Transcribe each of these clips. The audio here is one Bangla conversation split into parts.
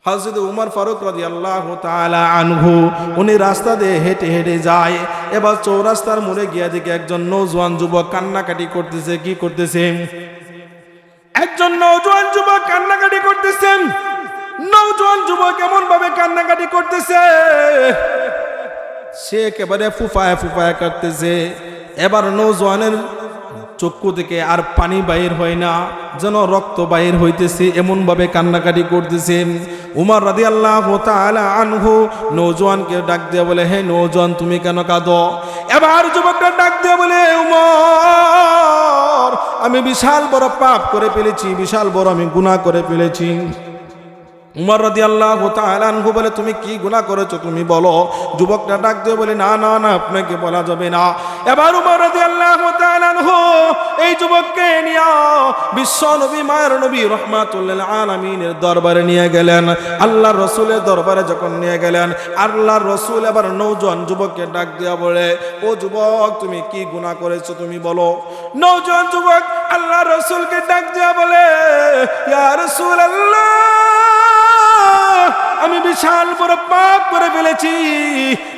হযরত উমর ফারুক রাদিয়াল্লাহু তাআলা আনহু উনি রাস্তা দিয়ে হেঁটে হেঁটে যায়। এবার চৌরাস্তার মোড়ে গিয়ে দেখে একজন নওজোয়ান যুবক কান্নাকাটি করতেছে। কি করতেছে? একজন নওজোয়ান যুবক কান্নাকাটি করতেছেন। নওজোয়ান যুবক এমন ভাবে কান্নাকাটি করতেছে, সে একেবারে ফুফায়া ফুফায়া করতেছে। এবার নওজোয়ানের চক্ষু থেকে আর পানি বাইর হয় না, যেন রক্ত বাইর হইতেছে, এমন ভাবে কান্নাকাটি করতেছে। উমর রাদিয়াল্লাহু তাআলা আনহু নওজোয়ানকে ডাক দিয়ে বলে, হে নওজোয়ান, তুমি কেন কাঁদো? এবার যুবকটা ডাক দিয়ে বলে, উমর, আমি বিশাল বড় পাপ করে ফেলেছি, বিশাল বড় আমি গুনাহ করে ফেলেছি। উমর রাদিয়াল্লাহু তাআলা আনহু বলে, তুমি কি গুনাহ করেছো তুমি বলো। যুবকটা ডাক দিয়ে বলে, না না না, আপনাকে বলা যাবে না। এবার উমর রাদিয়াল্লাহু তাআলা আনহু এই যুবককে নিয়ে বিশ্ব নবী মায়ের নবী রাহমাতুল আলামিনের দরবারে নিয়ে গেলেন। আল্লাহর রাসূলের দরবারে যখন নিয়ে গেলেন, আল্লাহর রাসূল এবার নওজোয়ান যুবককে ডাক দিয়া বলে, ও যুবক, তুমি কি গুনাহ করেছো তুমি বলো। নওজোয়ান যুবক আল্লাহর রাসূলকে ডাক দিয়া বলে, ইয়া রাসূলুল্লাহ, আমি বিশাল বড় পাপ করে ফেলেছি।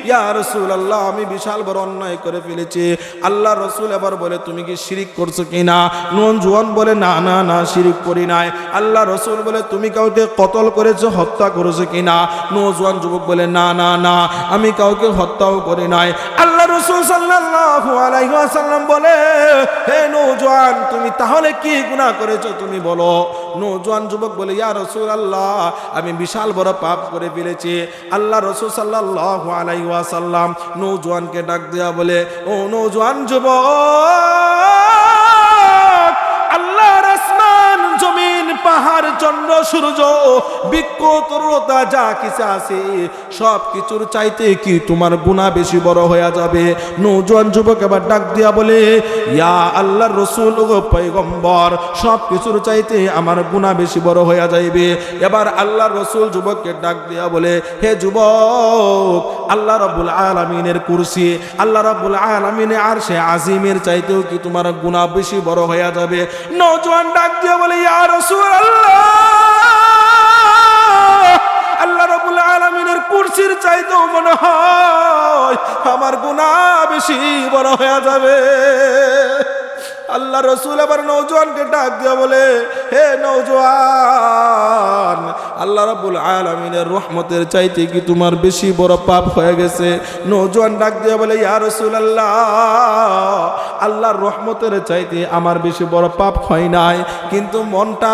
ইয়া রাসূলুল্লাহ, আমি বিশাল বড় অন্যায় করে ফেলেছি। আল্লাহ রাসূল এবার বলে, তুমি কি শিরক করছো কিনা? নওজোয়ান বলে, না না না, শিরক করি নাই। আল্লাহ রাসূল বলে, তুমি কাউকে কতল করেছো, হত্যা করেছো কিনা? নওজোয়ান যুবক বলে, না না না, আমি কাউকে হত্যাও করি নাই। আল্লাহ রাসূল সাল্লাল্লাহু আলাইহি ওয়াসাল্লাম বলে, হে নওজোয়ান, তুমি তাহলে কি গুনাহ করেছো তুমি বলো। নওজোয়ান যুবক বলে, ইয়া রাসূলুল্লাহ, আমি বিশাল বড় পাপ করে ফেলেছি। আল্লাহ রাসূল সাল্লাল্লাহু আলাইহি ওয়াসাল্লাম নওজোয়ানকে ডাক দেয়া বলে, ও নওজোয়ান যুবক, আল্লাহর আসমান জমিন পাহাড় চন্দ্র সূর্য বৃক্ষ তরুলতা যা কিছু আছে সব কিছুর চাইতে কি তোমার গুনাহ বেশি বড় হয়ে যাবে? নওজোয়ান যুবক এবার ডাক দিয়া বলে, ইয়া আল্লাহর রাসূল ও পয়গম্বর, সব কিছুর চাইতে আমার গুনাহ বেশি বড় হয়ে যাইবে। এবার আল্লাহর রাসূল যুবককে ডাক দিয়া বলে, হে যুবক, আল্লাহ রাব্বুল আলামিনের কুরসি, আল্লাহ রাব্বুল আলামিনের আরশে আজিমের চাইতেও কি তোমার গুনাহ বেশি বড় হয়ে যাবে? নওজোয়ান ডাক দিয়া বলে, ইয়া রাসূলুল্লাহ, আল্লাহ রাব্বুল আলামিনের কুরসির চাইতেও মনে হয় আমার গুনাহ বেশি বড় হয়ে যাবে। আল্লাহ রাসূল আবার নওজোয়ানকে ডাক দিয়া বলে, হে নওজোয়ান, আল্লাহ রাব্বুল আলামিনের রহমতের চাইতে কি তোমার বেশি বড় পাপ হয়ে গেছে? নওজোয়ান ডাক দিয়া বলে, ইয়া রাসূলুল্লাহ, আল্লাহর রহমতের চাইতে আমার বেশি বড় পাপ হয় নাই, কিন্তু মনটা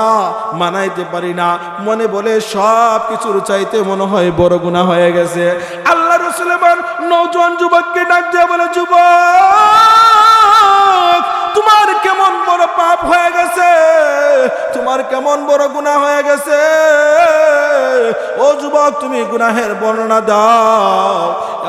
মানাইতে পারি না, মনে বলে সব কিছুর চাইতে মনে হয় বড় গুনাহ হয়ে গেছে। আল্লাহ রাসূল আবার নওজোয়ান যুবককে ডাক দিয়া বলে, যুবক, তোমার কেমন বড় পাপ হয়ে গেছে, তোমার কেমন বড় গুনাহ হয়ে গেছে? ও যুবক, তুমি গুনাহের বর্ণনা দাও।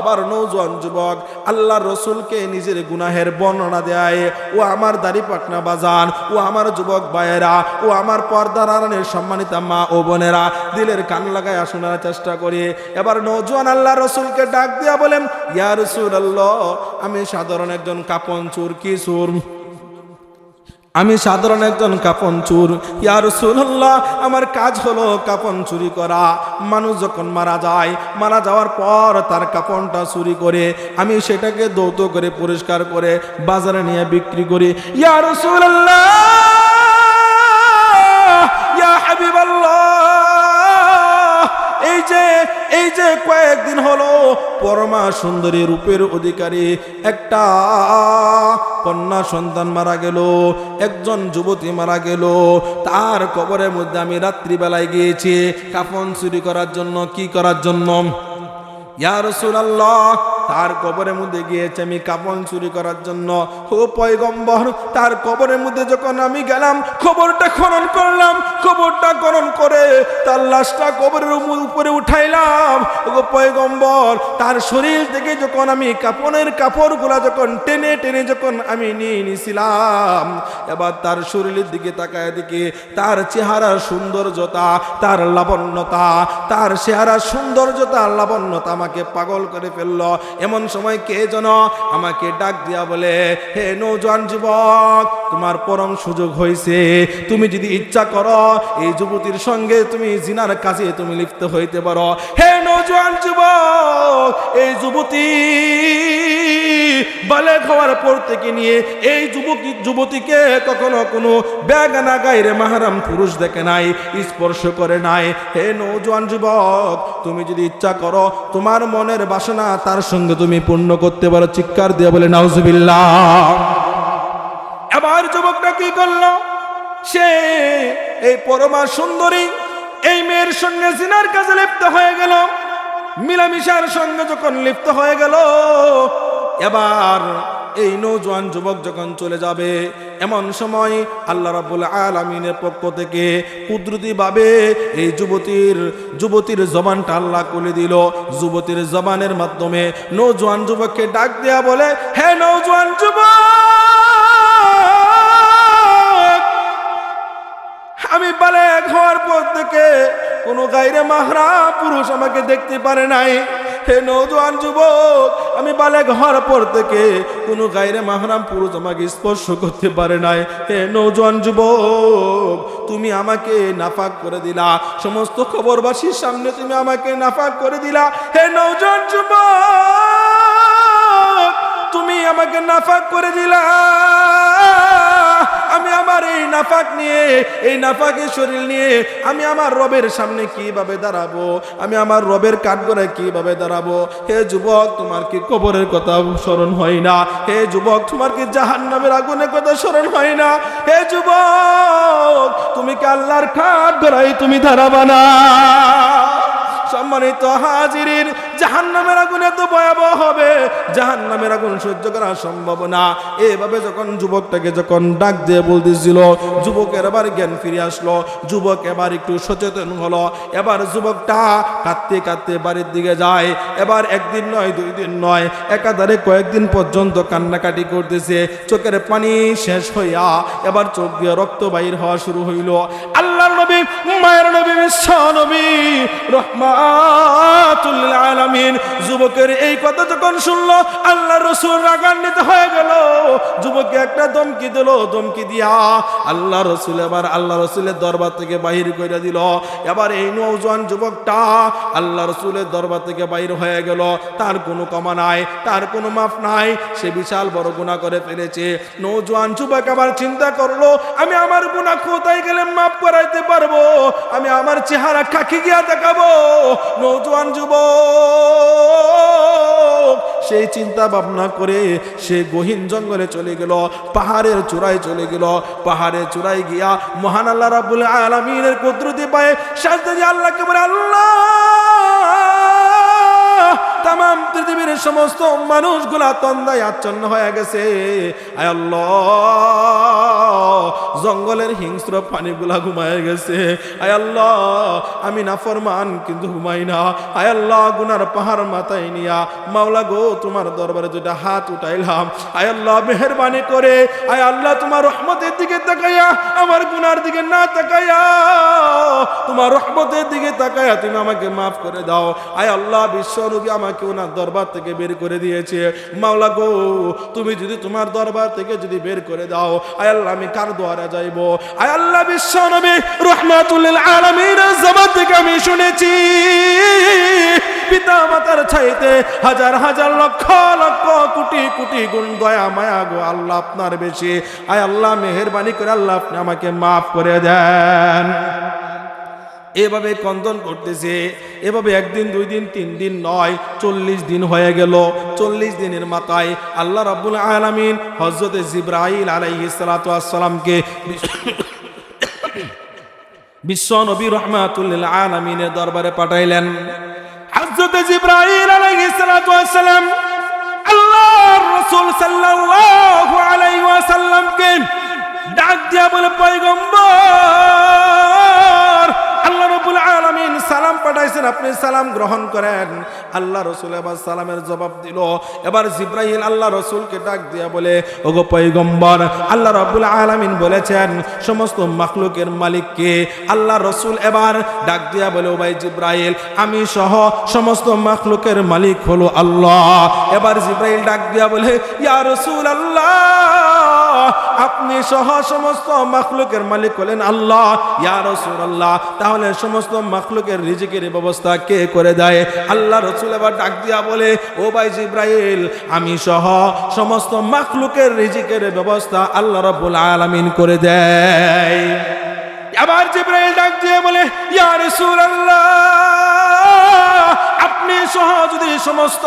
এবার নওজোয়ান যুবক আল্লাহর রাসূলকে নিজের গুনাহের বর্ণনা দেয়। ও আমার দাড়ি পাকনা বাজান, ও আমার যুবক ভাইয়েরা, ও আমার পর্দার আড়ালের সম্মানিতা মা ও বোনেরা, দিলের কান লাগায় শোনার চেষ্টা করি। এবার নওজোয়ান আল্লাহর রাসূলকে ডাক দিয়া বলেন, ইয়া রাসূলুল্লাহ, আমি সাধারণ একজন কাপন চোর। কি চোর? আমি সাধারণ একজন কাপন চোর। ইয়া রাসূলুল্লাহ, আমার কাজ হলো কাপন চুরি করা। মানুষ যখন মারা যায়, মারা যাওয়ার পর তার কাপনটা চুরি করে আমি সেটাকে ধৌত করে পরিষ্কার করে বাজারে নিয়ে বিক্রি করি। ইয়া রাসূলুল্লাহ, ইয়া হাবিবাল্লাহ, এই যে কয়েকদিন হলো পরমা সুন্দরী রূপের অধিকারী একটা কন্যা সন্তান মারা গেল, একজন যুবতী মারা গেল, তার কবরের মধ্যে আমি রাত্রিবেলায় গিয়েছি কাফন চুরি করার জন্য। কি করার জন্য? ইয়া রাসূলুল্লাহ, তার কবরের মধ্যে গিয়েছে আমি কাফন চুরি করার জন্য। ও পয়গম্বর, তার কবরের মধ্যে যখন আমি গেলাম, কবরটা খনন করলাম, কবরটা খনন করে তার লাশটা কবরের উপরে উঠাইলাম। ও পয়গম্বর, তার শরীর থেকে যখন আমি কাফনের কাপড়গুলা যখন টেনে টেনে যখন আমি নিয়ে নিছিলাম, এবার তার শরীরের দিকে তাকায় দেখি তার চেহারার সৌন্দর্যতা, তার লাবণ্যতা, তার চেহারার সৌন্দর্যতা লাবণ্যতা আমাকে পাগল করে ফেললো। এমন সময় কে যেন আমাকে ডাক দিয়া বলে, হে নওজোয়ান যুবক, তোমার পরম সুযোগ হয়েছে। তুমি যদি ইচ্ছা করো এই যুবতীর সঙ্গে তুমি জিনার কাজে তুমি লিপ্ত হইতে পারো। হে নওজোয়ান যুবক, এই যুবতী বালেগ হওয়ার পর থেকে নিয়ে এই যুবতীকে কখনো কোনো বেগানা গায়রে মাহরাম পুরুষ দেখে নাই, স্পর্শ করে নাই। হে নওজোয়ান যুবক, তুমি যদি ইচ্ছা করো তোমার মনের বাসনা তার সঙ্গে তুমি পূর্ণ করতে পারো। চিৎকার দিয়ে বলে নাউজুবিল্লাহ। এবার যুবকটা কি করলো? সে এই পরমা সুন্দরী এই মেয়ের সঙ্গে জিনার কাজে লিপ্ত হয়ে গেল। মিলামিশার সঙ্গে যখন লিপ্ত হয়ে গেল, এবার এই নওজোয়ান যুবক যখন চলে যাবে, এমন সময় আল্লাহ রাব্বুল আলামিনের পক্ষ থেকে কুদরতি ভাবে এই যুবতীর জবানটা আল্লাহ খুলে দিল। যুবতীর জবানের মাধ্যমে নওজোয়ান যুবককে ডাক দেয়া বলে, হে নওজোয়ান যুবক, আমি বালেগ হওয়ার পর থেকে কোনো গায়রে মাহরাম পুরুষ আমাকে দেখতে পারে নাই। হে নওজোয়ান যুবক, আমি বালেগ হওয়ার পর থেকে কোনো গায়রে মাহরাম পুরুষ আমাকে স্পর্শ করতে পারে নাই। হে নওজোয়ান যুবক, তুমি আমাকে নাফাক করে দিলা, সমস্ত খবরবাসীর সামনে তুমি আমাকে নাফাক করে দিলা। হে নওজোয়ান যুবক, তুমি আমাকে নাফাক করে দিলা। আমি আমার এই নাফাক নিয়ে, এই নাফাকের শরীর নিয়ে আমি আমার রবের সামনে কিভাবে দাঁড়াবো? আমি আমার রবের কাঠগড়ায় কিভাবে দাঁড়াবো? হে যুবক, তোমার কি কবরের কথা স্মরণ হয় না? হে যুবক, তোমার কি জাহান্নামের আগুনের কথা স্মরণ হয় না? হে যুবক, তুমি কি আল্লাহর কাঠগড়ায় তুমি দাঁড়াবা না? সম্মানিত হাজিরিন, জাহান্নামের আগুন এত ভয়াবহ হবে, জাহান্নামের আগুন সহ্য করা সম্ভব না। এভাবে যখন যুবকটাকে যখন ডাক দিয়ে বলতেছিল, যুবকের এবার জ্ঞান ফিরে আসলো। যুবক এবার একটু সচেতন হলো। এবার যুবকটা কাঁদতে কাঁদতে বাড়ির দিকে যায়। এবার একদিন নয়, 2 দিন নয়, একাধারে কয়েকদিন পর্যন্ত কান্নাকাটি করতেছে। চোখের পানি শেষ হইয়া এবার চোখ দিয়ে রক্ত বাইর হওয়া শুরু হইল। আল্লাহর নবী, মায়ের নবী, বিশ্ব নবী রাহমাতুল লিল আলামিন যুবকের এই কথা যখন শুনলো, আল্লাহর রাসূল রাগান্বিত হয়ে গেল। যুবককে একটা ধমকি দিল। ধমকি দিয়া আল্লাহ রাসূল এবার আল্লাহ রাসূলের দরবার থেকে বাহির করে দিল। এবার এই নওজোয়ান যুবকটা আল্লাহ রাসূলের দরবার থেকে বাহির হয়ে গেল। তার কোনো ক্ষমা নাই, তার কোনো মাফ নাই। সে বিশাল বড় গুনাহ করে ফেলেছে। নওজোয়ান যুবক আবার চিন্তা করলো, আমি আমার গুনাহ কোথায় গেলে মাফ করাইতে পারবো? আমি আমার চেহারা কাকে গিয়া দেখাবো? নওজোয়ান যুবক সেই চিন্তা ভাবনা করে সে গহীন জঙ্গলে চলে গেল, পাহাড়ের চূড়ায় চলে গেল। পাহাড়ের চূড়ায় গিয়া মহান আল্লাহ রাব্বুল আলামিনের কুদরতি পায়ে সাজদা দিয়ে আল্লাহকে বলে, আল্লাহ, তাম পৃথিবীর সমস্ত মানুষগুলা তন্দায় আচ্ছন্ন হয়ে গেছে। আয় আল্লাহ, জঙ্গলের হিংস্র প্রাণীগুলা ঘুমায় গেছে। আয় আল্লাহ, আমি নাফরমান কিন্তু ঘুমাই না। আয় আল্লাহ, গুনার পাহাড় মাথায় নিয়া মাওলা গো তোমার দরবারে দুটা হাত উঠাইলাম। আয় আল্লাহ, মেহেরবানি করে আয় আল্লাহ তোমার রহমতের দিকে তাকাইয়া, আমার গুনার দিকে না তাকাইয়া তোমার রহমতের দিকে তাকাইয়া তুমি আমাকে মাফ করে দাও। আয় আল্লাহ, বিশ্বনবী আমাকে ওনার দরবার থেকে বের করে দিয়েছে। মাওলা গো, তুমি যদি তোমার দরবার থেকে যদি বের করে দাও, আয় আল্লাহ, আমি কার দ্বারে যাইব? আয় আল্লাহ, বিশ্বনবী রাহমাতুল লিল আলামিনের জবান থেকে আমি শুনেছি, পিতা মাতার চাইতে হাজার হাজার লক্ষ লক্ষ কোটি কোটি গুণ দয়া মায়া গো আল্লাহ আপনার বেশি। আয় আল্লাহ, মেহেরবানি করে আল্লাহ আপনি আমাকে মাফ করে দেন। এভাবে কন্দন করতেছে। এভাবে 1 দিন 2 দিন 3 দিন নয়, 40 দিন হয়ে গেল। 40 দিনের মাথায় আল্লাহ রাব্বুল আলামিন হযরত জিবরাইল আলাইহিস সালাতু ওয়াস সালামকে বিশ্ব নবী রাহমাতুল লিল আলামিনের দরবারে পাঠাইলেন। হযরত জিবরাইল আলাইহিস সালাতু ওয়াস সালাম আল্লাহর রাসূল সাল্লাল্লাহু আলাইহি ওয়াসাল্লামকে ডাক দিয়া বলে, পয়গম্বর, আল্লাহ রাব্বুল আলামিন সালাম পাঠাইছেন, আপনি সালাম গ্রহণ করেন। আল্লাহ রাসূল এবার সালামের জবাব দিল। এবার জিবরাইল আল্লাহ রাসূলকে ডাক দিয়া বলে, ওগো পয়গম্বর, আল্লাহ রাব্বুল আলামিন বলেছেন সমস্ত মাখলুকের মালিক কে? আল্লাহ রাসূল এবার ডাক দিয়া বলে, ও ভাই জিবরাইল, আমি সহ সমস্ত মাখলুকের মালিক হলো আল্লাহ। এবার জিবরাইল ডাক দিয়া বলে, ইয়া রাসূলুল্লাহ, আপনি সহ সমস্ত মাখলুকের মালিক হলেন আল্লাহ। ইয়া রাসূলুল্লাহ, তাহলে সমস্ত মাখলুকের রিজিকের ব্যবস্থা কে করে দেয়? আল্লাহ রাসূল এবার ডাক দিয়া বলে, ও ভাই জিবরাইল, আমি সহ সমস্ত মাখলুকের রিজিকের ব্যবস্থা আল্লাহ রাব্বুল আলামিন করে দেয়। আবার জিবরাইল ডাক দিয়ে বলে, ইয়া রাসূলুল্লাহ, আপনি সহ যদি সমস্ত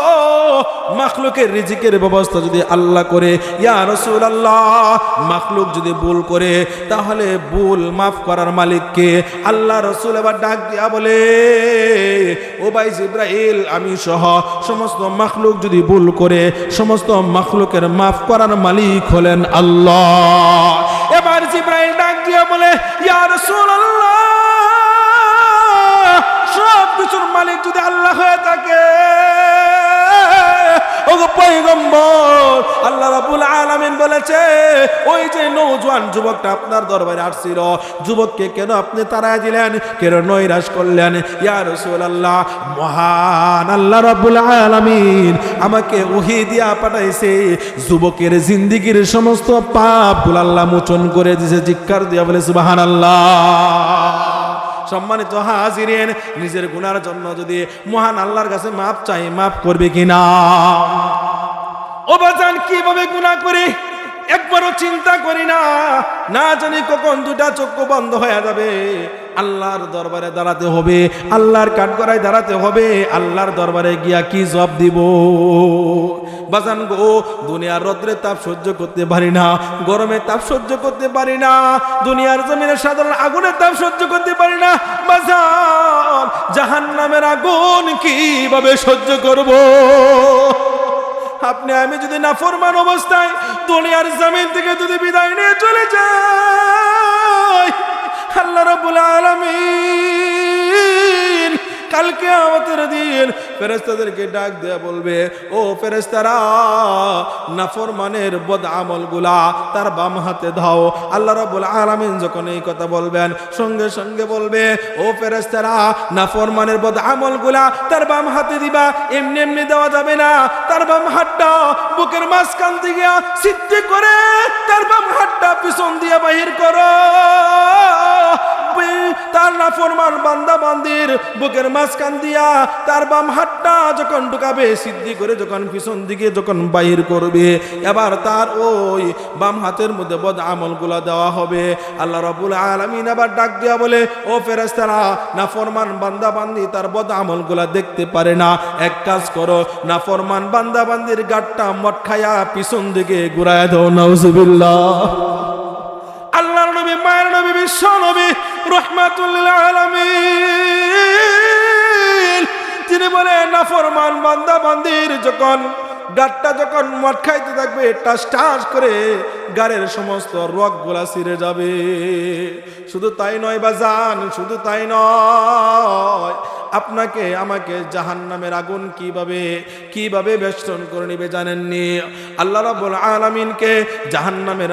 মাখলুকের রিজিকের ব্যবস্থা যদি আল্লাহ করে, ইয়া রাসূলুল্লাহ, মাখলুক যদি ভুল করে তাহলে ভুল মাফ করার মালিক কে? আল্লাহ রাসূল এবার ডাক দিয়া বলে, ও ভাই জিবরাইল, আমি সহ সমস্ত মাখলুক যদি ভুল করে সমস্ত মাখলুকের মাফ করার মালিক হলেন আল্লাহ। এবার জিবরাইল ডাক দিয়া বলে, ইয়া রাসূলুল্লাহ, সব কিছুর মালিক যদি আল্লাহ হয়ে থাকে, ওগো পয়গম্বর, আল্লাহ রাব্বুল আলামিন বলেছে ওই যে নওজোয়ান যুবকটা আপনার দরবারে আসছিল, যুবককে কেন আপনি তাড়ায় দিলেন, কেন নৈরাশ করলেন? ইয়া রাসূলুল্লাহ, মহান আল্লাহ রাব্বুল আলামিন আমাকে ওহী দিয়া পাঠাইছে, যুবকের জিন্দেগীর সমস্ত পাপগুলো আল্লাহ মোচন করে দিয়েছে। চিৎকার দিয়া বলে সুবহানাল্লাহ। সম্মানিত হাজিরিন, নিজের গুনার জন্য যদি মহান আল্লাহর কাছে মাপ চাই, মাফ করবে কিনা? ও বাজান, কিভাবে গুনাহ করি একবারও চিন্তা করি না, না জানি কখন দুটা চক্ষু বন্ধ হয়ে যাবে। আল্লাহর দরবারে দাঁড়াতে হবে, আল্লাহর কাঠগড়ায় দাঁড়াতে হবে, আল্লাহর দরবারে গিয়া কি জবাব দিব? বাজান গো, দুনিয়ার রৌদ্রের তাপ সহ্য করতে পারি না, গরমের তাপ সহ্য করতে পারি না, দুনিয়ার জমিনে সাধারণ আগুনের তাপ সহ্য করতে পারি না। বাজান, জাহান্নামের আগুন কিভাবে সহ্য করব? আপনি আমি যদি নাফরমান অবস্থায় দুনিয়ার জমিন থেকে যদি বিদায় নিয়ে চলে যাই, আল্লাহ রাব্বুল আলামিন কালকে আমাদের দিন ফেরেশতাদেরকে ডাক দেয়া বলবে, ও ফেরেশতারা, নাফরমানের বদ আমলগুলা তার বাম হাতে দাও। আল্লাহ রাব্বুল আলামিন যখন এই কথা বলবেন, সঙ্গে সঙ্গে বলবে, ও ফেরেশতারা, নাফরমানের বদ আমলগুলা তার বাম হাতে দিবা। এমনি এমনি দেওয়া যাবে না, তার বাম হাতটা বুকের মাঝখান থেকে সিদ্ধি করে তার বাম হাতটা পিছন দিয়ে বাহির করো। তার নাফরমান বান্দা বান্দির বুকের মাঝখান দিয়া তার বাম হাতটা যখন ঢুকাবে, সিদ্ধি করে যখন পিছন দিকে যখন বাহির করবে, এবার তার ওই বাম হাতের মধ্যে বদ আমলগুলা দেওয়া হবে। আল্লাহ রাব্বুল আলামিন আবার ডাক দিয়া বলে, ও ফেরেশতারা, নাফরমান বান্দা বান্দি তার বদ আমলগুলা দেখতে পারে না, এক কাজ করো, নাফরমান বান্দা বান্দির গাটটা মটকায়া পিছন দিকে ঘুরায় দাও। নাউজুবিল্লাহ। আল্লাহর নবী, মায়ের নবী, বিশ্ব নবী রাহমাতুল লিল আলামিন, তিনি বলে, নাফরমান বান্দা বান্দির যখন গাটটা যখন মদ খাইতে থাকবে, টাস টাস করে গাড়ের সমস্ত রগগুলা ছিঁড়ে যাবে। শুধু তাই নয় বাজান, শুধু তাই নয়, আপনাকে আমাকে জাহান্নামের আগুন কিভাবে বেষ্টন করে নিবে জানেননি? আল্লাহ রাব্বুল আলামিনকে জাহান্নামের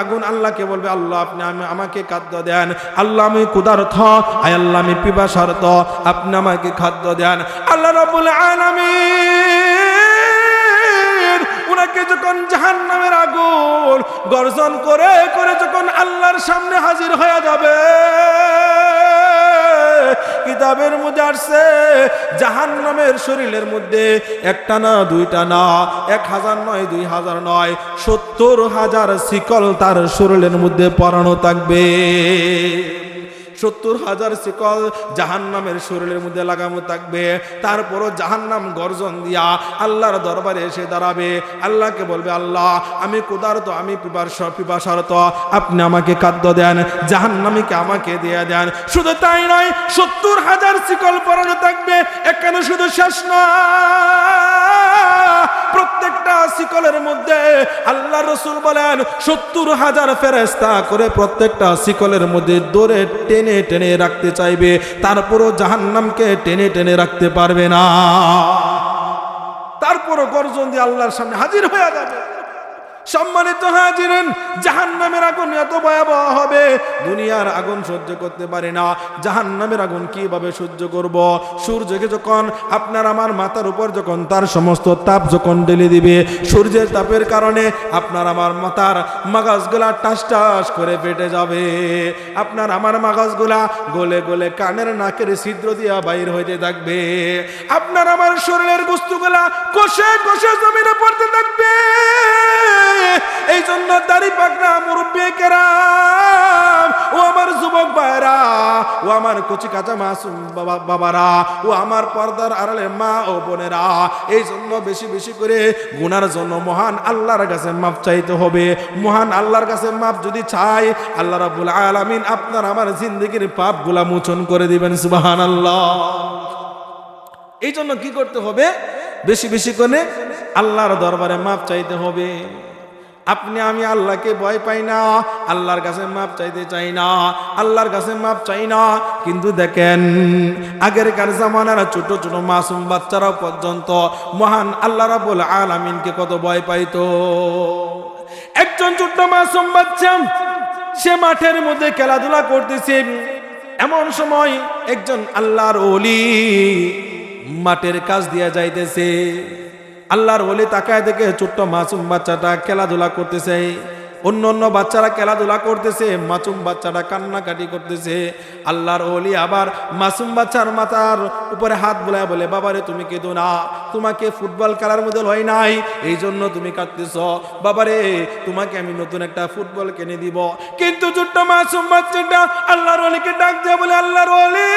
আগুন আল্লাহকে বলবে, আল্লাহ আপনি আমাকে খাদ্য দেন, আল্লাহ আমি ক্ষুধার্ত, আয় আল্লাহ আমি পিপাসার্ত, আপনি আমাকে খাদ্য দেন। আল্লাহ রাব্বুল আলামিন উনাকে যখন জাহান্নামের আগুন গর্জন করে করে যখন আল্লাহর সামনে হাজির হয়ে যাবে, কিতাবের মধ্যে আসছে জাহান্নামের শরীরের মধ্যে একটা না, দুইটা না, 1000 নয়, 2000 নয়, 70,000 শিকল তার শরীরের মধ্যে পরানো থাকবে। 70,000 শিকল জাহান্নামের শরীরের মধ্যে লাগানো থাকবে। তারপরও জাহান্নাম গর্জন দিয়া আল্লাহর দরবারে এসে দাঁড়াবে, আল্লাহকে বলবে, আল্লাহ আমি ক্ষুধার্ত, আমি পিপাসার্ত, আপনি আমাকে খাদ্য দেন, জাহান্নামীকে আমাকে দিয়ে দেন। শুধু তাই নয়, 70,000 শিকল পরানো থাকবে। এখানে শুধু শেষ না, প্রত্যেকটা শিকলের মধ্যে আল্লাহ রাসূল বলেন 70,000 ফেরেশতা করে প্রত্যেকটা শিকলের মধ্যে ধরে টেনে টেনে রাখতে চাইবে, তারপরও জাহান্নামকে টেনে টেনে রাখতে পারবে না। তারপরও গর্জন দিয়ে আল্লাহর সামনে হাজির হয়ে যাবে। সম্মানিত হাজিরিন, জাহান্নামের আগুন এত ভয়াবহ হবে, দুনিয়ার আগুন সহ্য করতে পারে না, জাহান্নামের আগুন কিভাবে সহ্য করব? সূর্যকে যখন আপনার আমার মাথার উপর যখন তার সমস্ত তাপ যখন ঢেলে দিবে, সূর্যের তাপের কারণে আপনার আমার মাথার মাগাজগুলা টাস টাস করে ফেটে যাবে, আপনার আমার মাগাজগুলা গলে গলে কানের নাকের ছিদ্র দিয়া বাইর হইতে থাকবে, আপনার আমার শরীরের গোস্তগুলা কষে কষে জমিনে পড়তে থাকবে। এই জন্য দাড়ি পাকনা মুরব্বি কেরাম, ও আমার যুবক ভাইরা, ও আমার কচি কাঁচা মাসুম বাবারা, ও আমার পর্দার আড়ালে মা ও বোনেরা, এই জন্য বেশি বেশি করে গুনার জন্য মহান আল্লাহর কাছে মাফ চাইতে হবে। মহান আল্লাহর কাছে মাফ যদি চাই, আল্লাহ রাব্বুল আলামিন আপনার আমার জিন্দেগির পাপগুলা মোচন করে দিবেন। সুবহানাল্লাহ। এই জন্য কি করতে হবে? বেশি বেশি করে আল্লাহর দরবারে মাফ চাইতে হবে। আপনি আমি আল্লাহকে ভয় পাই না, আল্লাহর কাছে মাপ চাইতে চাই না, আল্লাহর কাছে মাপ চাই না, কিন্তু দেখেন আগেরকার জামানার ছোট ছোট মাসুম বাচ্চারাও পর্যন্ত মহান আল্লাহ রাব্বুল আলামিনকে কত ভয় পাইতো। একজন ছোট্ট মাসুম বাচ্চা সে মাঠের মধ্যে খেলাধুলা করতেছে, এমন সময় একজন আল্লাহর ওলি মাঠের কাজ দিয়া যাইতেছে। আল্লাহর ওলি তাকায় দেখে ছোট্ট মাসুম বাচ্চাটা খেলাধুলা করতেছে, অন্য অন্য বাচ্চারা খেলাধুলা করতেছে, মাসুম বাচ্চাটা কান্নাকাটি করতেছে। আল্লাহর ওলি আবার মাসুম বাচ্চার মাথার উপরে হাত বুলায় বলে, বাবারে তুমি কেঁদো না, তোমাকে ফুটবল খেলার মধ্যে হয় নাই, এই জন্য তুমি কাঁদতেছ, বাবারে তোমাকে আমি নতুন একটা ফুটবল কিনে দিব। কিন্তু ছোট্ট মাসুম বাচ্চাটা আল্লাহর ওলিকে ডাক দিয়ে বলে, আল্লাহর ওলি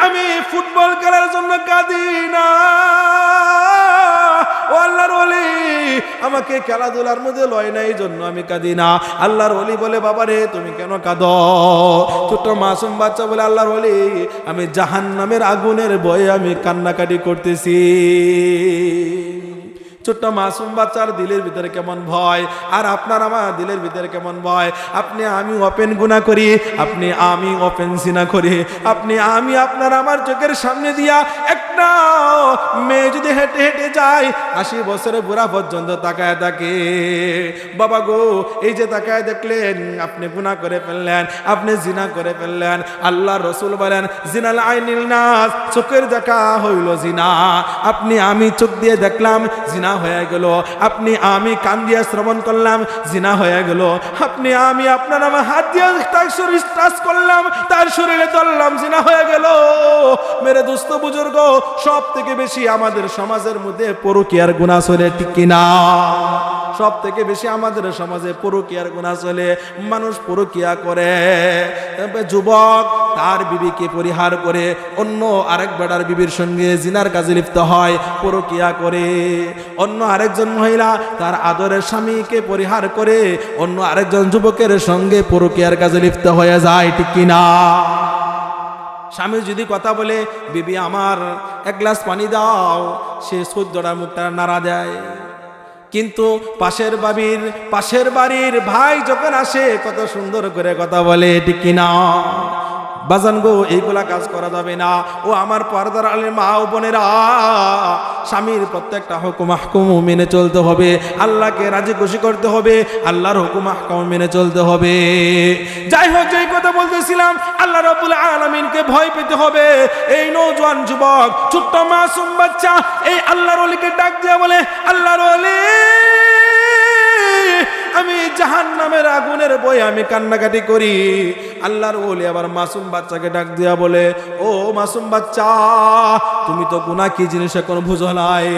আমি ফুটবল খেলার জন্য কাঁদি না, ও আল্লাহর ওলি আমাকে খেলাধুলার মধ্যে লয় না, এই জন্য আমি কাঁদি না। আল্লাহর ওলি বলে, বাবারে তুমি কেন কাঁদো? ছোট মাসুম বাচ্চা বলে, আল্লাহর ওলি আমি জাহান্নামের আগুনের ভয়ে আমি কান্নাকাটি করতেছি। ছোট্ট মাসুম বাচ্চার দিলের ভিতরে কেমন ভয়, আর আপনার আমার দিলের ভিতরে কেমন ভয়। আপনি আমি ওপেন গুনাহ করি, আপনি আমি ওপেন জিনা করি, আপনি আমি আপনার আমার চোখের সামনে দিয়া একটা মেয়ে যদি হেঁটে হেঁটে যায় 80 বছরের বুড়া পর্যন্ত তাকায় থাকে, বাবা গো এই যে তাকায় দেখলেন আপনি গুনাহ করে ফেললেন, আপনি জিনা করে ফেললেন। আল্লাহ রসুল বলেন, জিনাল আইনিল নাস, চোখের দেখা হইল জিনা। আপনি আমি চোখ দিয়ে দেখলাম, জিনা হয়ে গেল। আপনি আমি কান দিয়ে শ্রবণ করলাম, জিনা হয়ে গেল। আপনি আমি আপনার আমার হাত দিয়ে তার শরীর টাচ করলাম, তার শরীরে ধরলাম, জিনা হয়ে গেল। মেরে দোস্ত বুজুর্গ, সব থেকে বেশি আমাদের সমাজের মধ্যে পরকীয়ার গুনাহ চলে, ঠিক কিনা? সব থেকে বেশি আমাদের সমাজে পরকীয়ার গুনাহ চলে, মানুষ পরকীয়া করে। যুবক তার বিবিকে পরিহার করে অন্য আরেক বেটার বিবির সঙ্গে জিনার কাজে লিপ্ত হয়, পরকীয়া করে। অন্য আরেকজন মহিলা তার আদরের স্বামীকে পরিহার করে অন্য আরেকজন যুবকের সঙ্গে পরকীয়ার কাজে লিপ্ত হয়ে যায়, ঠিক কিনা? স্বামী যদি কথা বলে, বিবি আমার এক গ্লাস পানি দাও, সে সূর্যটা মুখটা নাড়া দেয়। কিন্তু পাশের বাড়ির ভাই যখন আসে কত সুন্দর করে কথা বলে, ঠিক কিনা? বাজান গো এইগুলা কাজ করা যাবে না। ও আমার পর্দার আলে মা ও বোনেরা, স্বামীর প্রত্যেকটা হুকুম আহকাম মেনে চলতে হবে, আল্লাহকে রাজি খুশি করতে হবে, আল্লাহর হুকুম আহকাম মেনে চলতে হবে। যাই হোক, যেই কথা বলতেছিলাম, আল্লাহ রাব্বুল আলামিনকে ভয় পেতে হবে। এই নওজোয়ান যুবক ছোট্ট মাসুম বাচ্চা এই আল্লাহর ওলিকে ডাক দিয়ে বলে, আল্লাহর ওলি আমি জাহান্নামের আগুনের ভয়ে আমি কান্নাকাটি করি। আল্লাহর ওলি আবার মাসুম বাচ্চাকে ডাক দিয়া বলে, ও মাসুম বাচ্চা, তুমি তো গুনাহ কি জিনিস এখন বুঝো নাই,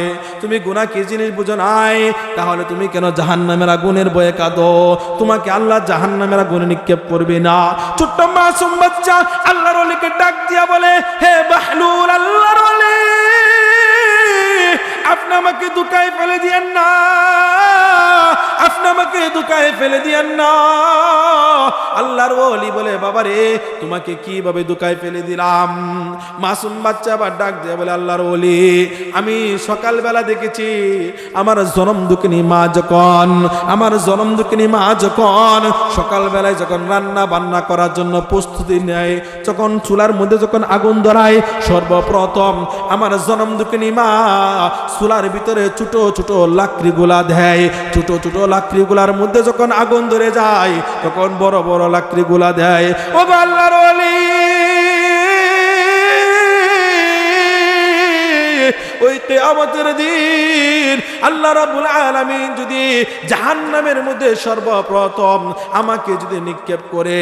তুমি গুনাহ কি জিনিস বুঝো নাই, তাহলে তুমি কেন জাহান্নামের আগুনের ভয়ে কাঁদো? তোমাকে আল্লাহ জাহান্নামের আগুনে নিক্ষেপ করবে না। ছোট্ট মাসুম বাচ্চা আল্লাহর ওলিকে ডাক দিয়া বলে, হে বাহলুল, আল্লাহর ওলি আপনি আমাকে দুকায় ফেলে দিয়েন না, আপনি আমাকে দুকায় ফেলে দিয়েন না। আল্লাহর ওলি বলে, বাবা রে তোমাকে কিভাবে দুকায় ফেলে দিলাম? মাসুম বাচ্চা আবার ডাক দিয়ে বলে, আল্লাহর ওলি আমি সকালবেলা দেখেছি আমার জনম দুঃখিনী মা যখন সকালবেলায় যখন রান্না বান্না করার জন্য প্রস্তুতি নেয়, যখন চুলার মধ্যে যখন আগুন ধরায়, সর্বপ্রথম আমার জনম দুঃখিনী মা চুলার ভিতরে ছোট ছোট লাকড়িগুলা দেয়। ছোট ছোট লাকড়িগুলার মধ্যে যখন আগুন ধরে যায় তখন বড় বড় লাকড়িগুলা দেয়। ও আল্লাহর ওলি, ওই কিয়ামতের দিন আল্লাহ রাব্বুল আলামিন যদি জাহান্নামের মধ্যে সর্বপ্রথম আমাকে যদি নিক্ষেপ করে,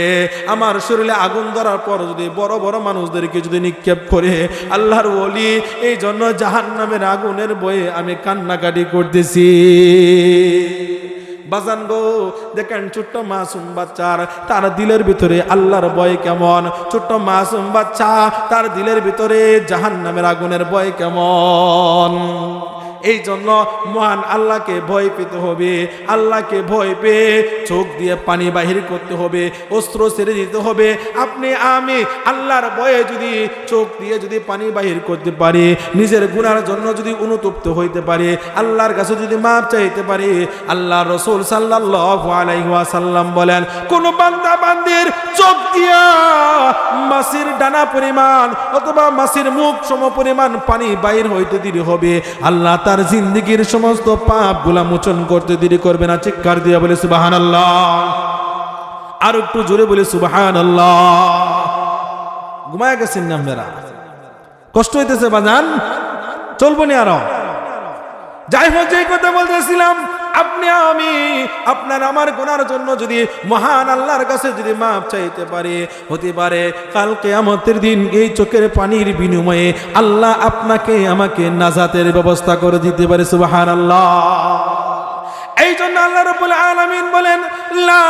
আমার শরীরে আগুন ধরার পর যদি বড় বড় মানুষদেরকে যদি নিক্ষেপ করে, আল্লাহর ওলি এই জন্য জাহান্নামের আগুনের ভয়ে আমি কান্নাকাটি করতেছি। বাজান গো, দেখেন ছোট্ট মাসুম বাচ্চার তার দিলের ভিতরে আল্লাহর ভয় কেমন। ছোট্ট মাসুম বাচ্চা তার দিলের ভিতরে জাহান্নামের আগুনের ভয় কেমন। এই জন্য মহান আল্লাহকে ভয় পেতে হবে। আল্লাহকে ভয় পেয়ে চোখ দিয়ে পানি বাহির করতে হবে, অস্ত্র ছেড়ে দিতে হবে। আপনি আমি আল্লাহর ভয়ে যদি চোখ দিয়ে যদি পানি বাহির করতে পারি, নিজের গুনার জন্য যদি অনুতপ্ত হইতে পারি, আল্লাহর কাছে যদি মাপ চাইতে পারি, আল্লাহ রাসূল সাল্লাল্লাহু আলাইহি ওয়াসাল্লাম বলেন, কোন বান্দা বান্দির চোখ দিয়া মাছির ডানা পরিমাণ অথবা মাছির মুখ সম পরিমাণ পানি বাহির হইতে দেরি হবে, আল্লাহ তার জিন্দেগীর সমস্ত পাপগুলা মোচন করতে দেরি করবে না। চিৎকার দিয়ে বলে সুবহানাল্লাহ। আর একটু জোরে বলে সুবহানাল্লাহ। ঘুমায় গেছেন না মেরা? কষ্ট হইতেছে বাজান? চলবো নি আরো? যাই হোক, যে কথা বলতেছিলাম, আপনি আমি আপনার আমার গুনার জন্য যদি মহান আল্লাহর কাছে যদি মাপ চাইতে পারি, হতে পারে কাল কিয়ামতের দিন এই চোখের পানির বিনিময়ে আল্লাহ আপনাকে আমাকে নাজাতের ব্যবস্থা করে দিতে পারে। সুবহানাল্লাহ। এই জন্য আল্লাহ রাব্বুল আলামিন বলেন, লা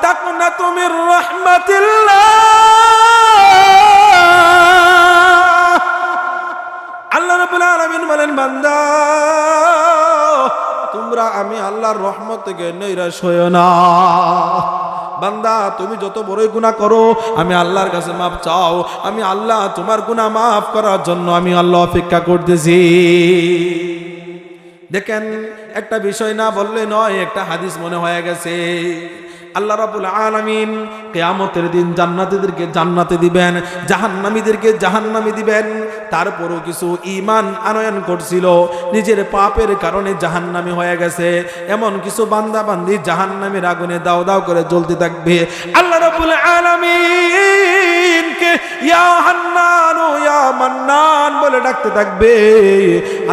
তাকনাতু মির রাহমাতিল্লাহ। আল্লাহ রাব্বুল আলামিন বলেন, বান্দা তোমরা আমি আল্লাহর রহমত থেকে নৈরাশ হইও না। বান্দা তুমি যত বড়ই গুনাহ করো, আমি আল্লাহর কাছে মাপ চাও, আমি আল্লাহ তোমার গুনাহ মাফ করার জন্য আমি আল্লাহ অপেক্ষা করতেছি। দেখেন, একটা বিষয় না বললে নয়, একটা হাদিস মনে হয়ে গেছে। আল্লাহ রাব্বুল আলামিন কিয়ামতের দিন জান্নাতীদেরকে জান্নাতে দিবেন, জাহান্নামীদেরকে জাহান্নামে দিবেন। তারপরও কিছু ঈমান আনয়ন করছিল, নিজের পাপের কারণে জাহান্নামী হয়ে গেছে, এমন কিছু বান্দা বান্দি জাহান্নামের আগুনে দাও দাও করে জ্বলতে থাকবে। আল্লাহ রাব্বুল আলামিনকে ইয়া হান্নান ইয়া মান্নান বলে ডাকতে থাকবে।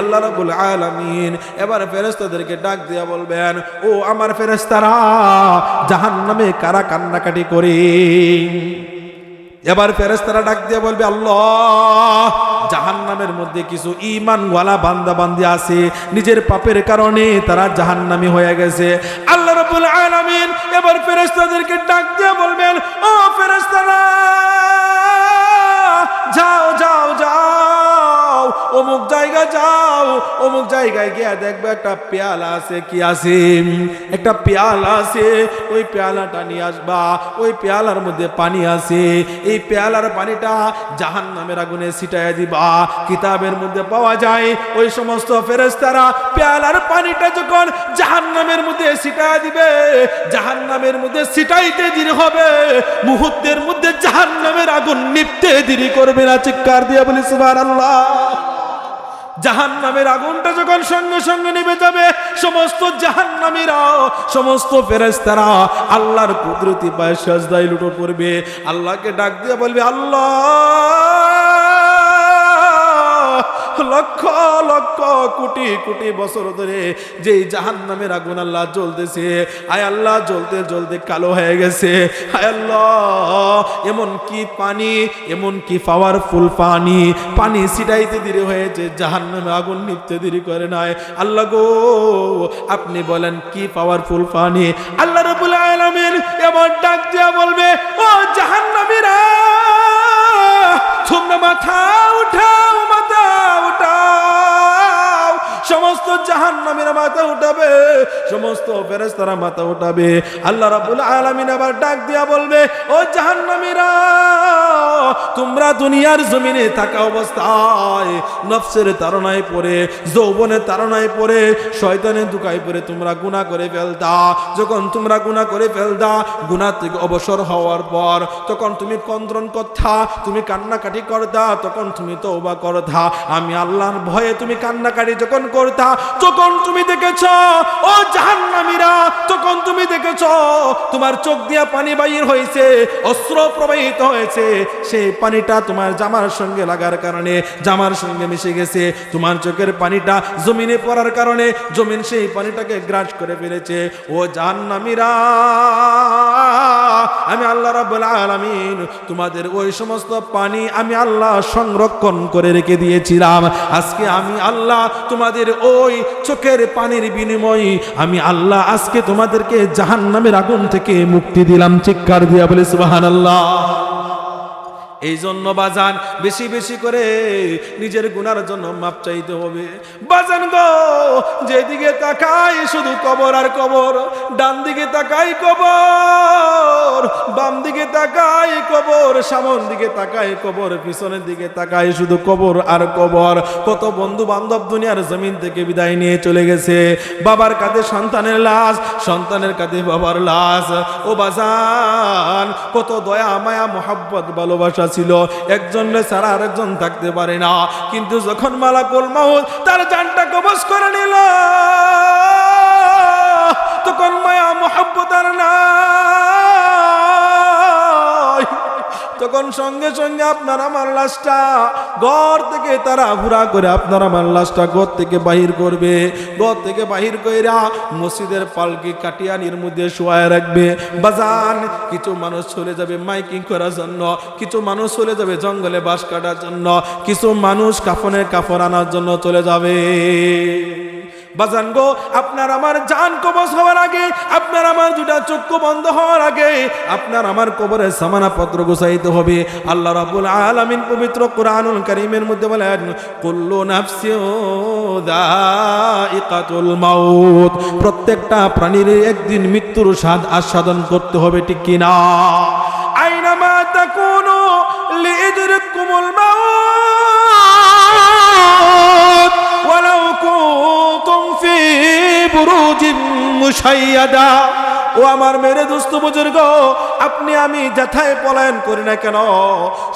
আল্লাহ রাব্বুল আলামিন এবার ফেরেশতাদেরকে ডাক দিয়া বলবেন, ও আমার ফেরেশতারা, জাহান্নামে কারা কান্নাকাটি করে? এবার ফেরেশতারা ডাক দিয়ে বলবে, আল্লাহ জাহান্নামের মধ্যে কিছু ঈমানওয়ালা বান্দা বান্দি আছে, নিজের পাপের কারণে তারা জাহান্নামী হয়ে গেছে। আল্লাহ রাব্বুল আলামিন এবার ফেরেশতাদেরকে ডাক দিয়ে বলবেন, ও ফেরেশতারা, যাও যাও যাও, অমুক জায়গা যাও, অমুক জায়গায় গিয়ে দেখবে একটা পেয়ালা আছে। কি আছে? একটা পেয়ালা আছে, ওই পেয়ালাটা নিয়ে আসবা। ওই পেয়ালার মধ্যে পানি আছে, এই পেয়ালার পানিটা জাহান্নামের আগুনে ছিটাইয়া দিবা। কিতাবের মধ্যে পাওয়া যায়, ওই সমস্ত ফেরেশতারা পেয়ালার পানিটা যখন জাহান্নামের মধ্যে ছিটাইয়া দিবে, জাহান্নামের মধ্যে ছিটাইতে দেরি হবে, মুহূর্তের মধ্যে জাহান্নামের আগুন নিভতে দেরি করবে না। চিৎকার দিয়ে বলি সুবহানাল্লাহ। জাহান্নামের আগুনটা যখন সঙ্গে সঙ্গে নিভে যাবে, সমস্ত জাহান্নামীরা, সমস্ত ফেরেশতারা আল্লাহর কুদরতি পায়ে সিজদায় লুটিয়ে পড়বে, আল্লাহকে ডাক দিয়ে বলবে, আল্লাহ লক্ষ লক্ষ কোটি কোটি বছর ধরে যেই জাহান্নামের আগুন আল্লাহ জ্বলতেছে, আয় আল্লাহ জ্বলতে জ্বলতে কালো হয়ে গেছে। আয় আল্লাহ, এমন কি পানি, এমন কি পাওয়ারফুল পানি, পানি ছিটাইতে দেরি হয়েছে, জাহান্নামে আগুন নিভতে দেরি করে নাই। আল্লাহ গো, আপনি বলেন কি পাওয়ারফুল পানি। আল্লাহ রাব্বুল আলামিন এমন ডাক দিয়া বলবে, ও জাহান্নামীরা, তোমরা মাথা উঠাও, মাথা উঠাও। সমস্ত জাহান্নামীরা মাথা উঠাবে, সমস্ত ফেরেশতারা মাথা উঠাবে। আল্লাহ রাব্বুল আলামিন আবার ডাক দিয়া বলবে, ও জাহান্নামীরা, তোমরা দুনিয়ার জমিনে থাকা অবস্থায় নফসের তাড়নায় পড়ে, যৌবনের তাড়নায় পড়ে, শয়তানের ধোঁকায় পড়ে তোমরা গুনাহ করে ফেলতা। যখন তোমরা গুনাহ করে ফেলতা, গুনাহ থেকে অবসর হওয়ার পর তখন তুমি কন্দ্রন করতা, তুমি কান্নাকাটি করতা, তখন তুমি তওবা করতা। আমি আল্লাহর ভয়ে তুমি কান্নাকাটি যখন করতা, তখন তুমি দেখেছ ও জাহান্নামীরা, তখন তুমি দেখেছ তোমার চোখ দিয়া পানি বাইর হয়েছে, অশ্রু প্রবাহিত হয়েছে। সেই পানিটা তোমার জামার সঙ্গে লাগার কারণে জামার সঙ্গে মিশে গেছে। তোমার চোখের পানিটা জমিনে পড়ার কারণে জমিন সেই পানিটাকে গ্রাস করে ফেলেছে। ও জাহান্নামীরা, আমি আল্লাহ রাব্বুল আলামিন তোমাদের ওই সমস্ত পানি আমি আল্লাহ সংরক্ষণ করে রেখে দিয়েছিলাম। আজকে আমি আল্লাহ তোমাদের ওই চোখের পানির বিনিময়ে আমি আল্লাহ আজকে তোমাদেরকে জাহান্নামের আগুন থেকে মুক্তি দিলাম। চিৎকার দিয়া বলে সুবহানাল্লাহ। এই জন্য বাজান বেশি বেশি করে নিজের গুনার জন্য মাপ চাইতে হবে। বাজান গো, যেদিকে তাকাই শুধু কবর আর কবর, ডান দিকে তাকাই কবর, বাম দিকে তাকাই কবর, সামনের দিকে তাকাই কবর, পিছনের দিকে তাকাই শুধু কবর আর কবর। কত বন্ধু বান্ধব দুনিয়ার জমিন থেকে বিদায় নিয়ে চলে গেছে। বাবার কাঁধে সন্তানের লাশ, সন্তানের কাঁধে বাবার লাশ। ও বাজান, কত দয়া মায়া মোহাব্বত ভালোবাসা ছিল, একজনের ছাড়া আরেকজন থাকতে পারে না। কিন্তু যখন মালাকুল মাউত তার জানটা কবজ করে নিল, তখন মায়া মোহাব্বত আর নাই। তখন সঙ্গে সঙ্গে আপনার আমার লাশটা ঘর থেকে তারা ঘুরা করে আপনার আমার লাশটা ঘর থেকে বাহির করবে। ঘর থেকে বাহির কইরা মসজিদের পালকি কাটিয়ানির মধ্যে শোয়ায় রাখবে। বাজান, কিছু মানুষ চলে যাবে মাইকিং করার জন্য, কিছু মানুষ চলে যাবে জঙ্গলে বাঁশ কাটার জন্য, কিছু মানুষ কাফনের কাপড় আনার জন্য চলে যাবে। বাজান গো, আপনার আমার জান কবজ হওয়ার আগে, আপনার আমার দুটা চক্ষু বন্ধ হওয়ার আগে আপনার আমার কবরের সামানাপত্র গোছাইতে হবে। আল্লাহ রাব্বুল আলামিন পবিত্র কোরআনুল কারীমের মধ্যে বলেন, কুল্লু নাফসিন যায়িকাতুল মাউত, প্রত্যেকটা প্রাণীর একদিন মৃত্যুর স্বাদ আস্বাদন করতে হবে, ঠিক কি না? আইনামা তাকুনু লিইদরিকুমুল মাউত ওয়ালাউ কুনতুম ফি বুরুজিন মুশাইয়াদা। ও আমার মেরে দোস্ত বুজুর্গ, আপনি আমি যেথায় পলায়ন করি না কেন,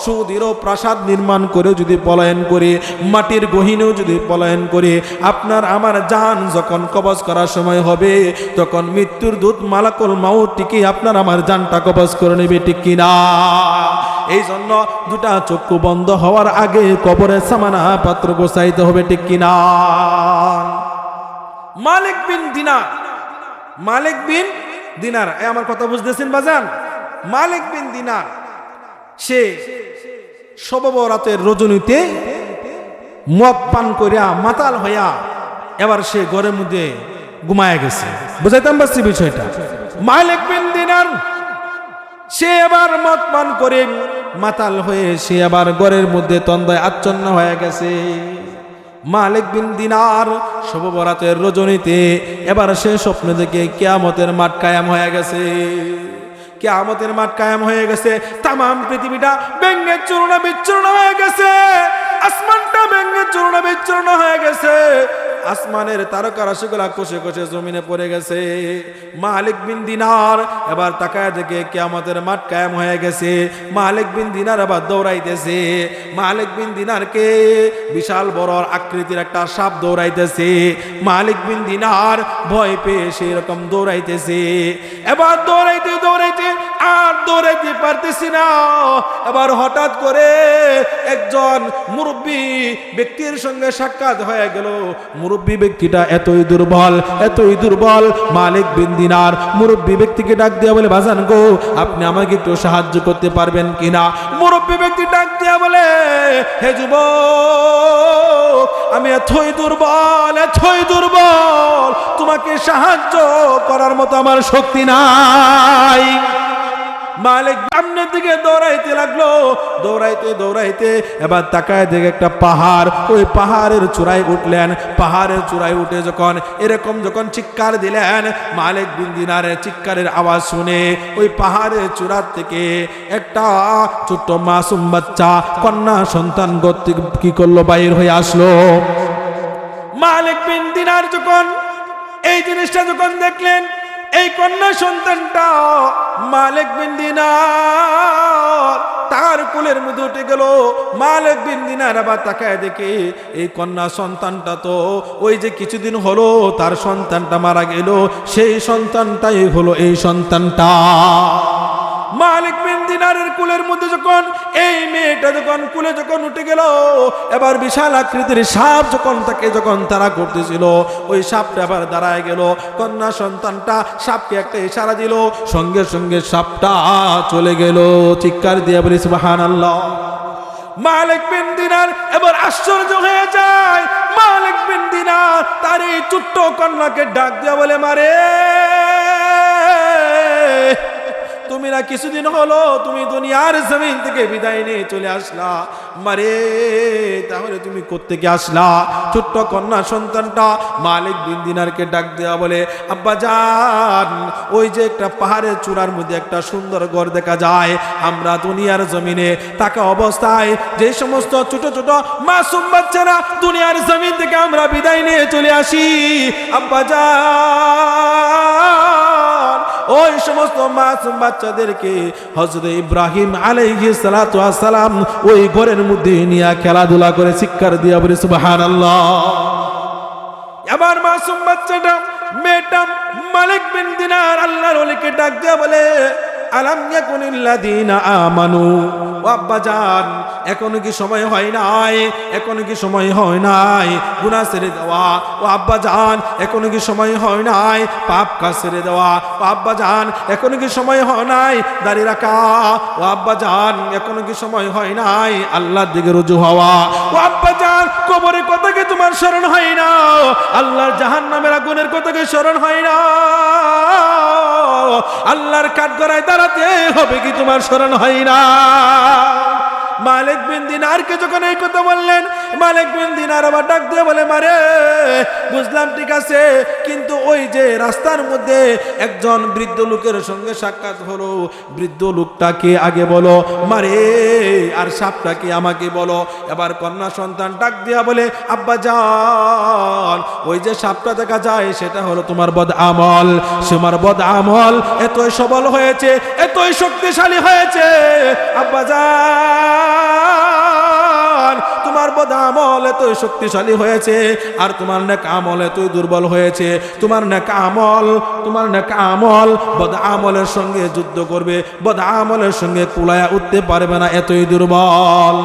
সুদৃঢ় প্রাসাদ নির্মাণ করে যদি পলায়ন করি, মাটির গহীনেও যদি পলায়ন করি, আপনার আমার জান যখন কবজ করার সময় হবে, তখন মৃত্যুর দূত মালাকুল মাউত টিকে আপনার আমার জানটা কবজ করে নেবে, ঠিক কিনা? এই জন্য দুটা চক্ষু বন্ধ হওয়ার আগে কবরের সামানা পাত্র গোছাইতে হবে, ঠিক কিনা? মালিক বিন দিনার, মালিক বিন দিনার, আমার কথা বুঝতেছেন বাজান? মালিক বিন দিনার সে শবে বরাতের রজনীতে মদ পান করিয়া মাতাল হইয়া এবার সে ঘরের মধ্যে ঘুমায় গেছে। বুঝাইতাম পারছি বিষয়টা? মালিক বিন দিনার সে এবার মদ পান করে মাতাল হয়ে সে আবার ঘরের মধ্যে তন্দ্রায় আচ্ছন্ন হয়ে গেছে। মালিক বিন দিনার শবে বরাতের রজনীতে এবার সে স্বপ্ন দেখে কিয়ামতের মাঠ কায়েম হয়ে গেছে। কিয়ামতের মাঠ কায়েম হয়ে গেছে, তামাম পৃথিবীটা ভেঙে চূর্ণ বিচূর্ণ হয়ে গেছে, আসমানটা ভেঙে চূর্ণ বিচূর্ণ হয়ে গেছে, আসমানের তারকা রাশিগুলা কষে কষে জমিনে পড়ে গেছে। মালিক বিন দিনার এবার তাকায় দেখে কিয়ামতের মাঠ কায়েম হয়ে গেছে। মালিক বিন দিনার আবার দৌড়াইতেছে। মালিক বিন দিনারকে বিশাল বড় আকৃতির একটা সাপ দৌড়াইতেছে। মালিক বিন দিনার ভয় পেয়ে সেই রকম দৌড়াইতেছে। এবার দৌড়াইতে দৌড়াইতে আর দৌড়াইতে পারতেছি না। এবার হঠাৎ করে একজন মুরব্বী ব্যক্তির সঙ্গে সাক্ষাৎ হয়ে গেল। মুরব্বী ব্যক্তিটা এতই দুর্বল, এতই দুর্বল। মালিক বিন দিনার মুরব্বী ব্যক্তিকে ডাক দিয়া বলে, বাজান গো, আপনি আমাকে একটু সাহায্য করতে পারবেন কিনা? মুরব্বী ব্যক্তি ডাক দিয়া বলে, হে যুবক, আমি এতই দুর্বল, এতই দুর্বল, তোমাকে সাহায্য করার মতো আমার শক্তি নাই। মালিক সামনের দিকে দৌড়াইতে লাগলো, দৌড়াইতে দৌড়াইতে এবার তাকায় দেখে একটা পাহাড়, ওই পাহাড়ের চূড়ায় উঠলেন। পাহাড়ের চূড়ায় উঠে যখন এরকম যখন চিৎকার দিলেন, মালিক বিন দিনারের চিৎকারের আওয়াজ শুনে ওই পাহাড়ের চূড়ার থেকে একটা ছোট্ট মাসুম বাচ্চা কন্যা সন্তান কি করলো, বাইর হয়ে আসলো। মালিক বিন দিনার যখন এই জিনিসটা যখন দেখলেন, এই কন্যা সন্তানটা মালিক বিন দিনার তার কোলের মধ্যে উঠে গেল। মালিক বিন দিনার আবার তাকায় দেখে এই কন্যা সন্তানটা তো ওই যে কিছুদিন হলো তার সন্তানটা মারা গেল, সেই সন্তানটাই হলো এই সন্তানটা। মালিক বিন দিনারের কুলের মধ্যে যখন এই মেয়েটা যখন কুলে যখন উঠে গেল, এবার বিশাল আকৃতির সাপ যখন তারা করতেছিল, ওই সাপটা আবার দাঁড়ায় গেল। কন্যা সন্তানটা সাপকে একটা ইশারা দিল, সঙ্গে সঙ্গে সাপটা চলে গেল। চিৎকার দিয়ে বলি সুবহানাল্লাহ। মালিক বিন দিনার এবার আশ্চর্য হয়ে যায়। মালিক বিন দিনার তার এই ছোট্ট কন্যাকে ডাক দিয়া বলে, মারে তুমি না কিছুদিন হলো তুমি দুনিয়ার জমিন থেকে বিদায় নিয়ে চলে আসলা, মারে তাহলে তুমি কোত্থেকে আসলা? ছোট্ট কন্যা সন্তানটা মালিক বিন দিনারকে ডাক দেওয়া বলে, আব্বা জান, ওই যে একটা পাহাড়ের চূড়ার মধ্যে একটা সুন্দর ঘর দেখা যায়, আমরা দুনিয়ার জমিনে থাকা অবস্থায় যে সমস্ত ছোট ছোট মাসুম বাচ্চারা দুনিয়ার জমিন থেকে আমরা বিদায় নিয়ে চলে আসি, আব্বা জান ওই সমস্ত মাসুম বাচ্চাদেরকে হযরত ইব্রাহিম আলাইহিস সালাতু ওয়াস সালাম ওই ঘরের মধ্যে নিয়ে খেলাধুলা করে চিৎকার দিয়া বলে সুবহানাল্লাহ। এবার মাসুম বাচ্চাটা মেয়েটা মালিক বিন দিনার আল্লাহর ওলিকে ডাক দিয়া বলে, আলাম ইয়াকুনিল্লাযীনা আমানু, ও আব্বা জান এখনো কি সময় হয় নাই? এখনো কি সময় হয় নাই গুনাহ ছেড়ে দেওয়া? ও আব্বা জান এখনো কি সময় হয় নাই পাপ কাজ ছেড়ে দেওয়া? ও আব্বা জান এখনো কি সময় হয় নাই দাড়ি রাখা? ও আব্বা জান এখনো কি সময় হয় নাই আল্লাহর দিকে রুজু হওয়া? ও আব্বা জান কবরের কথা কি তোমার স্মরণ হয় না? আল্লাহর জাহান্নামের আগুনের কথা কি স্মরণ হয় না? আল্লাহর কাঠগড়ায় দাঁড়াতে হবে কি তোমার স্মরণ হয় না? মালিক বিন দিনারকে যখন এই কথা বললেন, মালিক বিন দিনার আবার ডাক দিয়ে বলে, মারে বুঝলাম ঠিক আছে, কিন্তু ওই যে রাস্তার মধ্যে একজন বৃদ্ধ লোকের সঙ্গে সাক্ষাৎ হলো, বৃদ্ধ লোকটাকে আগে বলো মারে, আর সাপটাকে আমাকে বলো। এবার কন্যা সন্তান ডাক দিয়া বলে, আব্বা জান ওই যে সাপটা দেখা যায় সেটা হলো তোমার বদ আমল, তোমার বদ আমল এতই সবল হয়েছে, এতই শক্তিশালী হয়েছে আব্বা জান, তোমার বদ আমল এতই শক্তিশালী হয়েছে আর তোমার নেক আমল এতই দুর্বল হয়েছে। তোমার নেক আমল বদ আমলের সঙ্গে যুদ্ধ করবে, বদ আমলের সঙ্গে কুলায়া উঠতে পারবে না, এতই দুর্বল।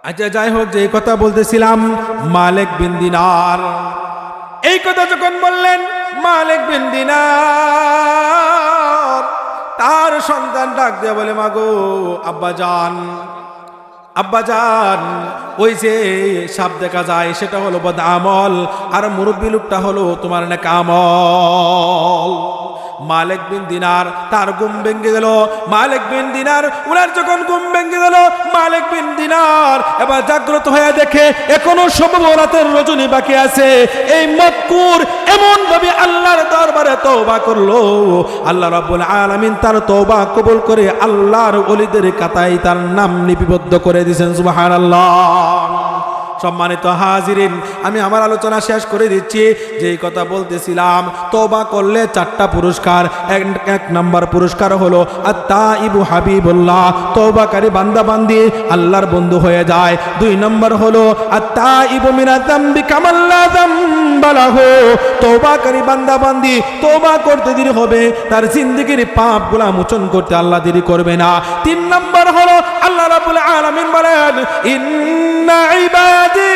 আচ্ছা যাই হোক, যে কথা বলতেছিলাম, মালিক বিন দিনার এই কথা যখন বললেন, মালিক বিন দিনার তার সন্তান ডাক দিয়ে বলে, মাগো আব্বা জান, আব্বা জান ওই যে সাপ দেখা যায় সেটা হলো বদ আমল, আর মুরব্বী লোকটা হলো তোমার নেক আমল। মালিক বিন দিনার তার ঘুম ভেঙে গেল। মালিক বিন দিনার উনার যখন ঘুম ভেঙে গেল, মালিক বিন দিনার এবার জাগ্রত হয়ে দেখে এখনো রাতের রজনী বাকি আছে। এই মক্কুর এমন ভাবে আল্লাহর দরবারে তওবা করলো, আল্লাহ রাব্বুল আলামিন তার তওবা কবুল করে আল্লাহর ওলিদের খাতায় তার নাম লিপিবদ্ধ করে দিয়েছেন। সুবহানাল্লাহ। সম্মানিত হাজিরিন, আমি আমার আলোচনা শেষ করে দিচ্ছি। যেই কথা বলতেছিলাম, তওবা করলে 4টা পুরস্কার। এক নাম্বার পুরস্কার হলো আত-তাইবু হাবিবুল্লাহ, তওবাকারী বান্দা বান্দি আল্লাহর বন্ধু হয়ে যায়। 2 নম্বর হলো আত-তাইবু মিনাজ যামবি কামাল লা যামবা লাহু, তওবাকারী বান্দা বান্দি তওবা করতে দেরি হবে, তার জিন্দেগীর পাপগুলা মোচন করতে আল্লাহ দেরি করবে না। 3 নম্বর হলো আল্লাহ রাব্বুল আলামিন বলেন, ইন্না ইবাদি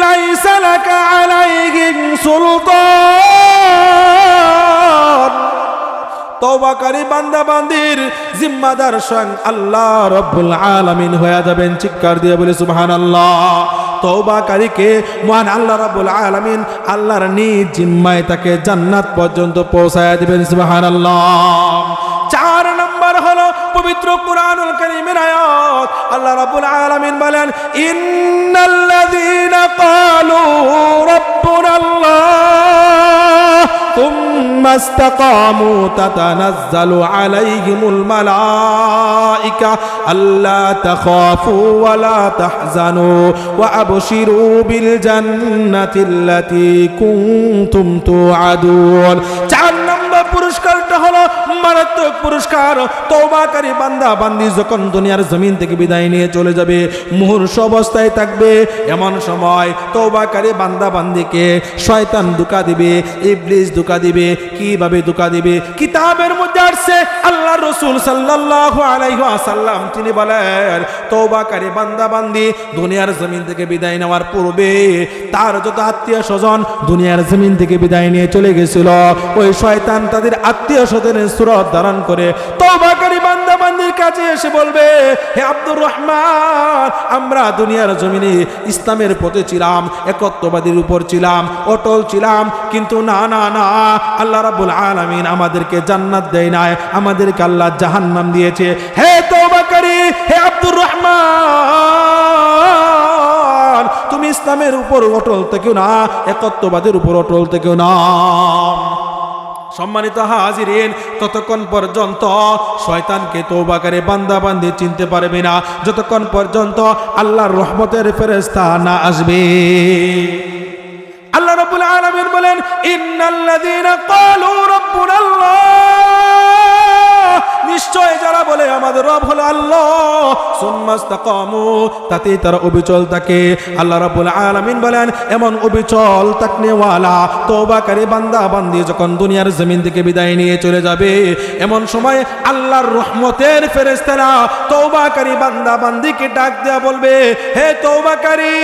লাইসা লাকা আলাইহিম সুলতান, তওবাকারী বান্দা বান্দির জিম্মাদার স্বয়ং আল্লাহ রাব্বুল আলামিন হয়ে যাবেন। চিৎকার দিয়ে বলে সুবহানাল্লাহ। তওবাকারীকে মহান আল্লাহ রাব্বুল আলামিন আল্লাহর নিজ জিম্মায় তাকে জান্নাত পর্যন্ত পৌঁছায় দিবেন। সুবহানাল্লাহ। 4 নম্বর হলো পবিত্র কুরআনুল কারীমের আয়াত। আল্লাহ রাব্বুল আলামিন বলেন, ইন্নাল্লাযীনা ক্বালু রাব্বুনাল্লাহ থুম্মা ইসতাকামু তাতানাজ্জালু আলাইহিমুল মালায়েকা আল্লা তাখাফু ওয়া লা তাহজানু ওয়া আবশিরু বিল জান্নাতিল্লাতী কুনতুম তুআদুন। 4 নম্বর পুরস্কারটা হলো মারাত্মক পুরস্কার। তওবাকারী বান্দা বান্দি যখন দুনিয়ার জমিন থেকে বিদায় নিয়ে চলে যাবে, মুহূর্ষ অবস্থায় থাকবে, এমন সময় তওবাকারী বান্দা বান্দিকে শয়তান ধোঁকা দিবে, ইবলিস ধোঁকা দিবে। কিভাবে ধোঁকা দিবে? কিতাবের মধ্যে আসছে, আল্লাহর রাসূল সাল্লাল্লাহু আলাইহি ওয়াসাল্লাম তিনি বলেন, তওবাকারী বান্দা বান্দি দুনিয়ার জমিন থেকে বিদায় নেওয়ার পূর্বে তার যত আত্মীয় স্বজন দুনিয়ার জমিন থেকে বিদায় নিয়ে চলে গেছিল, ওই শয়তান তাদের আত্মীয় স্বজনের সুরত ধারণ করে তওবাকারী বান্দা বান্দির কাছে এসে বলবে, হে আব্দুর রহমান, আমরা দুনিয়ার জমিনে ইসলামের পথে ছিলাম, একত্ববাদীর উপর ছিলাম, অটল ছিলাম, কিন্তু না না না, আল্লাহ রাব্বুল আলামিন আমাদেরকে জান্নাত দেয় নাই, আমাদেরকে আল্লাহ জাহান্নাম দিয়েছে। হে তওবাকারী, হে আব্দুর রহমান, তুমি ইসলামের উপর অটল থেকেও না, একত্ববাদের উপর অটল থেকেও না। সম্মানিত হাজিরিন, ততক্ষণ পর্যন্ত শয়তানকে তওবাকারী বান্দা বান্দি চিনতে পারবে না যতক্ষণ পর্যন্ত আল্লাহর রহমতের ফেরেশতা না আসবে। আল্লাহ রাব্বুল আলামিন বলেন, ইন্নাল্লাযীনা ক্বালু রাব্বুনাল্লাহ, নিশ্চয় যারা বলে আমাদের রব হলো আল্লাহ, সুম্মা ইসতাকামু, তাতে তারা অবিচল থাকে। আল্লাহ রাব্বুল আলামিন বলেন, এমন অবিচল তাকনেওয়ালা তওবাকারী বান্দা বান্দি যখন দুনিয়ার জমিন থেকে বিদায় নিয়ে চলে যাবে, এমন সময় আল্লাহর রহমতের ফেরেশতারা তওবাকারী বান্দা বান্দিকে ডাক দেয়া বলবে, হে তওবাকারী,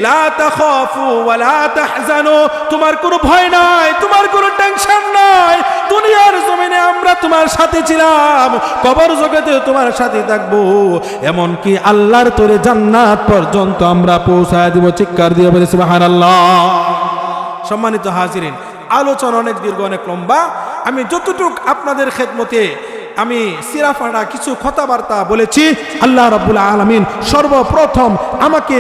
লা তাখাফু ওয়া লা তাহজানু, তোমার কোনো ভয় নাই, তোমার কোনো টেনশন নাই। দুনিয়ার জমিনে আমরা তোমার সাথে ছিলাম, কবর জগতে তোমার সাথে থাকবো, এমন কি আল্লাহর তরে জান্নাত পর্যন্ত আমরা পৌঁছায় দিব। চিৎকার দিয়ে বলে সুবহানাল্লাহ। সম্মানিত হাজিরিন, আলোচনা অনেক দীর্ঘ, অনেক লম্বা। আমি যতটুকু আপনাদের খেদমতে আমি সিরাফাড়া কিছু কথাবার্তা বলেছি। আল্লাহ রাব্বুল আলামিন সর্বপ্রথম আমাকে